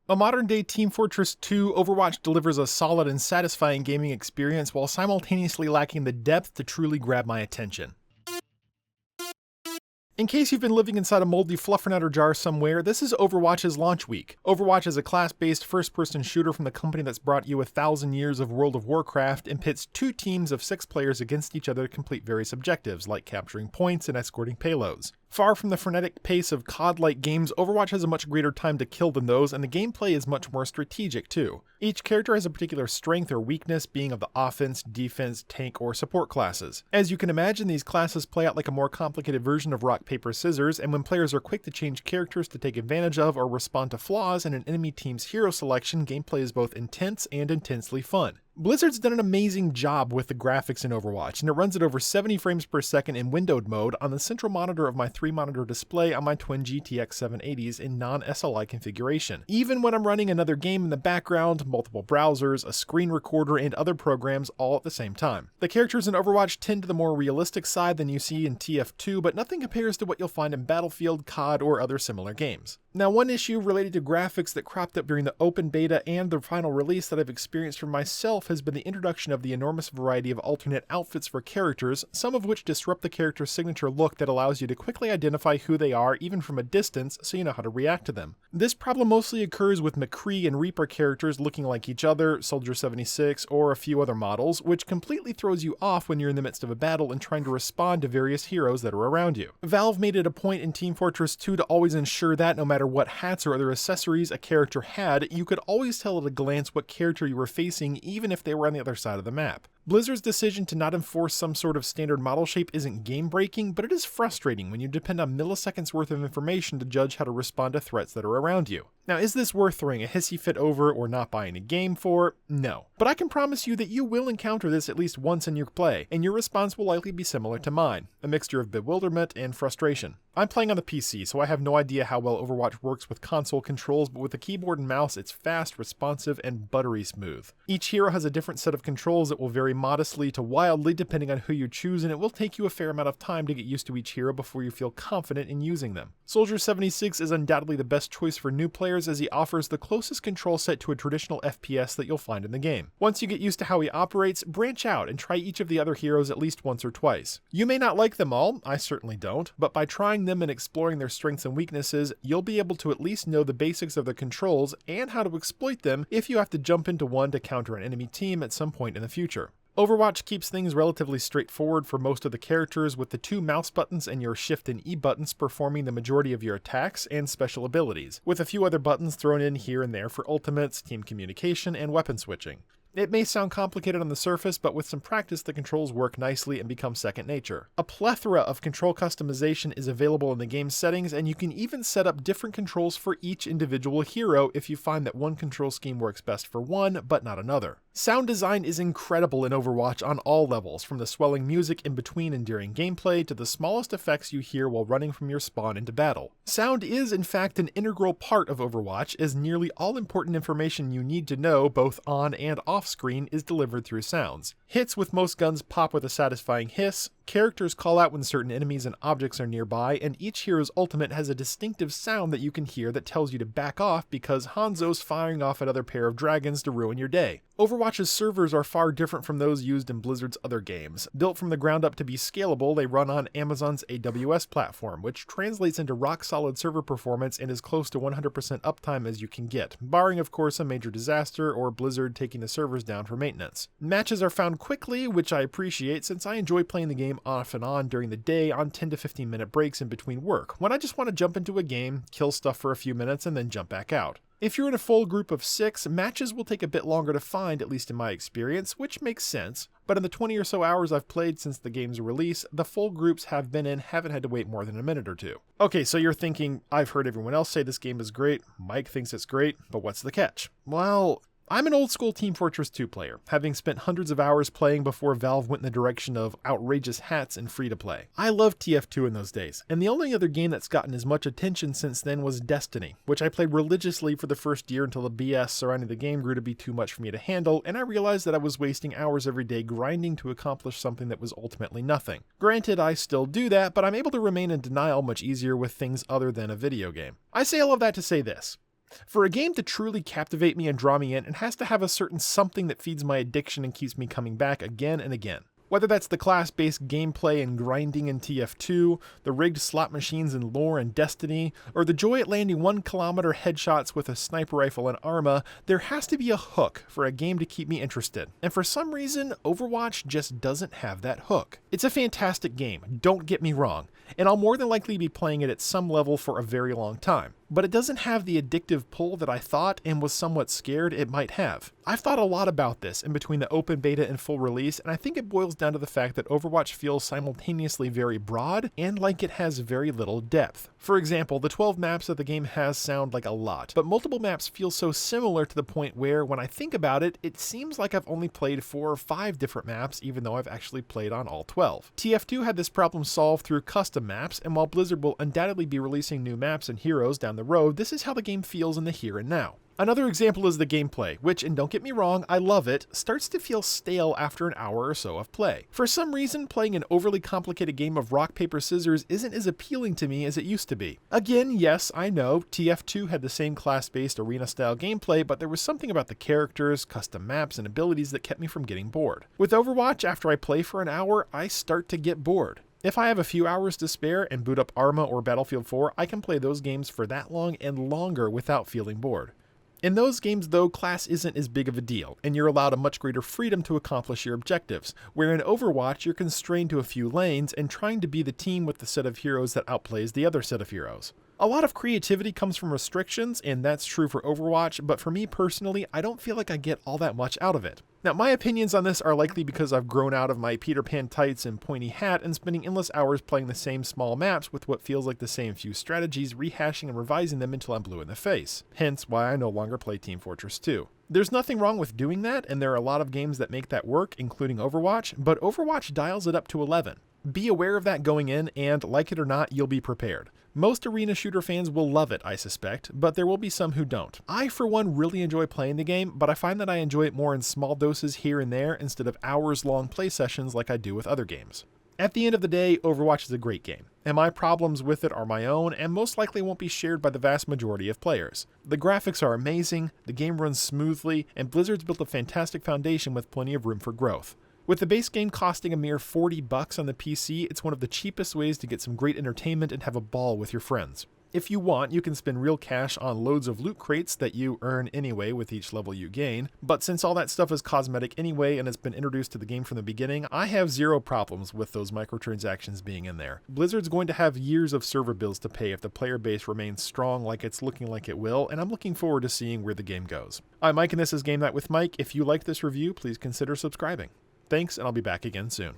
A modern-day Team Fortress 2, Overwatch delivers a solid and satisfying gaming experience while simultaneously lacking the depth to truly grab my attention. In case you've been living inside a moldy fluffernutter jar somewhere, this is Overwatch's launch week. Overwatch is a class-based first-person shooter from the company that's brought you 1,000 years of World of Warcraft and pits two teams of 6 players against each other to complete various objectives, like capturing points and escorting payloads. Far from the frenetic pace of COD-like games, Overwatch has a much greater time to kill than those, and the gameplay is much more strategic too. Each character has a particular strength or weakness, being of the offense, defense, tank, or support classes. As you can imagine, these classes play out like a more complicated version of rock, paper, scissors, and when players are quick to change characters to take advantage of or respond to flaws in an enemy team's hero selection, gameplay is both intense and intensely fun. Blizzard's done an amazing job with the graphics in Overwatch, and it runs at over 70 frames per second in windowed mode on the central monitor of my 3-monitor display on my twin GTX 780s in non-SLI configuration. Even when I'm running another game in the background, multiple browsers, a screen recorder, and other programs all at the same time. The characters in Overwatch tend to the more realistic side than you see in TF2, but nothing compares to what you'll find in Battlefield, COD, or other similar games. Now, one issue related to graphics that cropped up during the open beta and the final release that I've experienced for myself has been the introduction of the enormous variety of alternate outfits for characters, some of which disrupt the character's signature look that allows you to quickly identify who they are even from a distance so you know how to react to them. This problem mostly occurs with McCree and Reaper characters looking like each other, Soldier 76, or a few other models, which completely throws you off when you're in the midst of a battle and trying to respond to various heroes that are around you. Valve made it a point in Team Fortress 2 to always ensure that no matter what hats or other accessories a character had, you could always tell at a glance what character you were facing even if they were on the other side of the map. Blizzard's decision to not enforce some sort of standard model shape isn't game-breaking, but it is frustrating when you depend on milliseconds worth of information to judge how to respond to threats that are around you. Now, is this worth throwing a hissy fit over or not buying a game for? No. But I can promise you that you will encounter this at least once in your play, and your response will likely be similar to mine, a mixture of bewilderment and frustration. I'm playing on the PC, so I have no idea how well Overwatch works with console controls, but with the keyboard and mouse, it's fast, responsive, and buttery smooth. Each hero has a different set of controls that will vary modestly to wildly depending on who you choose, and it will take you a fair amount of time to get used to each hero before you feel confident in using them. Soldier 76 is undoubtedly the best choice for new players as he offers the closest control set to a traditional FPS that you'll find in the game. Once you get used to how he operates, branch out and try each of the other heroes at least once or twice. You may not like them all, I certainly don't, but by trying them and exploring their strengths and weaknesses, you'll be able to at least know the basics of their controls and how to exploit them if you have to jump into one to counter an enemy team at some point in the future. Overwatch keeps things relatively straightforward for most of the characters, with the 2 mouse buttons and your Shift and E buttons performing the majority of your attacks and special abilities, with a few other buttons thrown in here and there for ultimates, team communication, and weapon switching. It may sound complicated on the surface, but with some practice the controls work nicely and become second nature. A plethora of control customization is available in the game's settings, and you can even set up different controls for each individual hero if you find that one control scheme works best for one, but not another. Sound design is incredible in Overwatch on all levels, from the swelling music in between and during gameplay to the smallest effects you hear while running from your spawn into battle. Sound is in fact an integral part of Overwatch, as nearly all important information you need to know both on and off screen is delivered through sounds. Hits with most guns pop with a satisfying hiss, characters call out when certain enemies and objects are nearby, and each hero's ultimate has a distinctive sound that you can hear that tells you to back off because Hanzo's firing off another pair of dragons to ruin your day. Overwatch's servers are far different from those used in Blizzard's other games. Built from the ground up to be scalable, they run on Amazon's AWS platform, which translates into rock-solid server performance and is close to 100% uptime as you can get, barring of course a major disaster or Blizzard taking the servers down for maintenance. Matches are found quickly, which I appreciate since I enjoy playing the game off and on during the day on 10 to 15 minute breaks in between work, when I just want to jump into a game, kill stuff for a few minutes, and then jump back out. If you're in a full group of 6, matches will take a bit longer to find, at least in my experience, which makes sense, but in the 20 or so hours I've played since the game's release, the full groups have been in haven't had to wait more than a minute or two. Okay, so you're thinking, I've heard everyone else say this game is great, Mike thinks it's great, but what's the catch? Well, I'm an old school Team Fortress 2 player, having spent hundreds of hours playing before Valve went in the direction of outrageous hats and free-to-play. I loved TF2 in those days, and the only other game that's gotten as much attention since then was Destiny, which I played religiously for the first year until the BS surrounding the game grew to be too much for me to handle, and I realized that I was wasting hours every day grinding to accomplish something that was ultimately nothing. Granted, I still do that, but I'm able to remain in denial much easier with things other than a video game. I say all of that to say this. For a game to truly captivate me and draw me in, it has to have a certain something that feeds my addiction and keeps me coming back again and again. Whether that's the class-based gameplay and grinding in TF2, the rigged slot machines in Lore and Destiny, or the joy at landing 1 kilometer headshots with a sniper rifle and Arma, there has to be a hook for a game to keep me interested. And for some reason, Overwatch just doesn't have that hook. It's a fantastic game, don't get me wrong, and I'll more than likely be playing it at some level for a very long time. But it doesn't have the addictive pull that I thought and was somewhat scared it might have. I've thought a lot about this in between the open beta and full release, and I think it boils down to the fact that Overwatch feels simultaneously very broad and like it has very little depth. For example, the 12 maps that the game has sound like a lot, but multiple maps feel so similar to the point where, when I think about it, it seems like I've only played 4 or 5 different maps even though I've actually played on all 12. TF2 had this problem solved through custom maps, and while Blizzard will undoubtedly be releasing new maps and heroes down the road, this is how the game feels in the here and now. Another example is the gameplay, which, and don't get me wrong, I love it, starts to feel stale after an hour or so of play. For some reason, playing an overly complicated game of rock, paper, scissors isn't as appealing to me as it used to be. Again, yes, I know, TF2 had the same class-based arena-style gameplay, but there was something about the characters, custom maps, and abilities that kept me from getting bored. With Overwatch, after I play for an hour, I start to get bored. If I have a few hours to spare and boot up Arma or Battlefield 4, I can play those games for that long and longer without feeling bored. In those games, though, class isn't as big of a deal, and you're allowed a much greater freedom to accomplish your objectives, where in Overwatch you're constrained to a few lanes and trying to be the team with the set of heroes that outplays the other set of heroes. A lot of creativity comes from restrictions, and that's true for Overwatch, but for me personally, I don't feel like I get all that much out of it. Now, my opinions on this are likely because I've grown out of my Peter Pan tights and pointy hat and spending endless hours playing the same small maps with what feels like the same few strategies, rehashing and revising them until I'm blue in the face. Hence why I no longer play Team Fortress 2. There's nothing wrong with doing that, and there are a lot of games that make that work, including Overwatch, but Overwatch dials it up to 11. Be aware of that going in, and like it or not, you'll be prepared. Most arena shooter fans will love it, I suspect, but there will be some who don't. I, for one, really enjoy playing the game, but I find that I enjoy it more in small doses here and there instead of hours-long play sessions like I do with other games. At the end of the day, Overwatch is a great game, and my problems with it are my own and most likely won't be shared by the vast majority of players. The graphics are amazing, the game runs smoothly, and Blizzard's built a fantastic foundation with plenty of room for growth. With the base game costing a mere $40 on the PC, it's one of the cheapest ways to get some great entertainment and have a ball with your friends. If you want, you can spend real cash on loads of loot crates that you earn anyway with each level you gain, but since all that stuff is cosmetic anyway and it's been introduced to the game from the beginning, I have zero problems with those microtransactions being in there. Blizzard's going to have years of server bills to pay if the player base remains strong like it's looking like it will, and I'm looking forward to seeing where the game goes. I'm Mike and this is Game Night with Mike. If you like this review, please consider subscribing. Thanks, and I'll be back again soon.